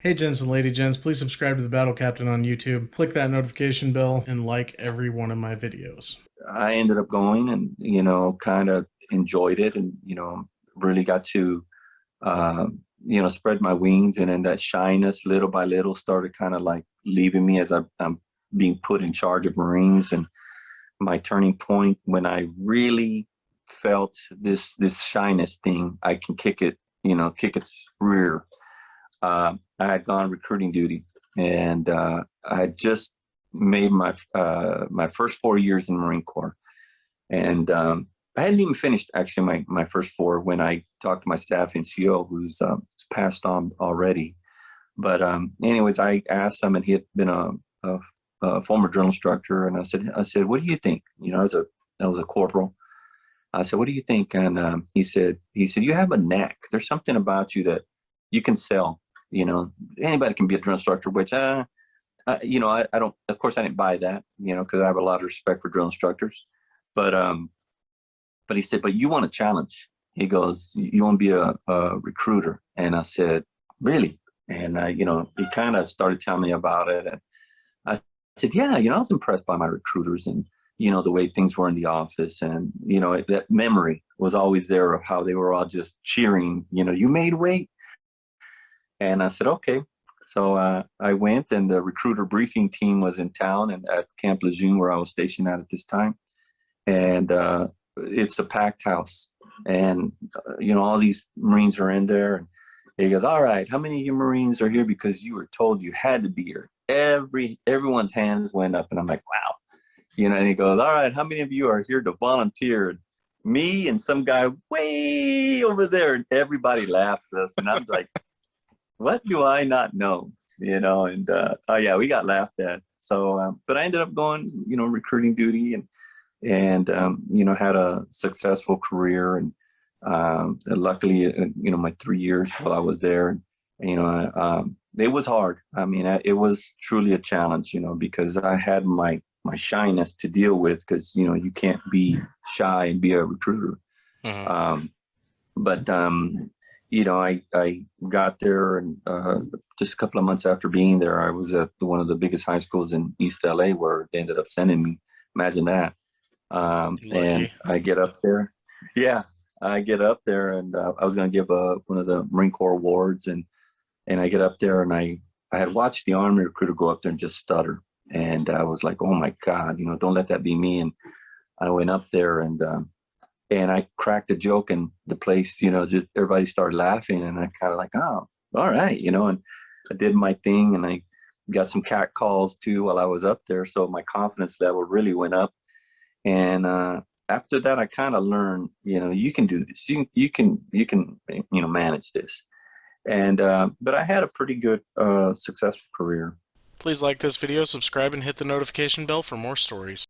Hey gents and lady gents, please subscribe to the Battle Captain on YouTube, click that notification bell, and like every one of my videos. I ended up going and, kind of enjoyed it and, really got to, uh, spread my wings. And then that shyness little by little started kind of like leaving me as I'm being put in charge of Marines. And my turning point when I really felt this shyness thing, I can kick it, kick its rear. I had gone recruiting duty, and I had just made my first 4 years in the Marine Corps, and I hadn't even finished actually my first four when I talked to my staff NCO, who's passed on already. But anyways, I asked him, and he had been a former drill instructor, and I said, what do you think? I was a corporal. I said, what do you think? And he said, you have a knack. There's something about you that you can sell. Anybody can be a drill instructor, which, I don't, of course I didn't buy that, cause I have a lot of respect for drill instructors, but, but he said, but you want a challenge. He goes, you want to be a recruiter. And I said, really? And, he kind of started telling me about it. And I said, yeah, I was impressed by my recruiters and, the way things were in the office. And, that memory was always there of how they were all just cheering, you made weight. And I said, okay. So I went, and the recruiter briefing team was in town and at Camp Lejeune, where I was stationed at this time. And it's a packed house. And, all these Marines are in there. And he goes, all right, how many of you Marines are here because you were told you had to be here? Everyone's hands went up. And I'm like, wow. And he goes, all right, how many of you are here to volunteer? Me and some guy way over there. And everybody laughed at us. And I'm like, what do I not know? And oh yeah, we got laughed at. So, but I ended up going, recruiting duty and had a successful career. And luckily, my 3 years while I was there, it was hard. I mean, it was truly a challenge, because I had my shyness to deal with, because, you can't be shy and be a recruiter. Mm-hmm. But I got there, and just a couple of months after being there, I was at one of the biggest high schools in East LA, where they ended up sending me. Imagine that. And I get up there. Yeah, I get up there, and I was going to give one of the Marine Corps awards, and I get up there, and I had watched the Army recruiter go up there and just stutter, and I was like, oh my God, don't let that be me. And I went up there, and I cracked a joke, and the place, just everybody started laughing, and I kind of like, oh, all right, and I did my thing, and I got some cat calls too while I was up there, so my confidence level really went up. And after that, I kind of learned, you can do this, you can manage this, and but I had a pretty good successful career. Please like this video, subscribe, and hit the notification bell for more stories.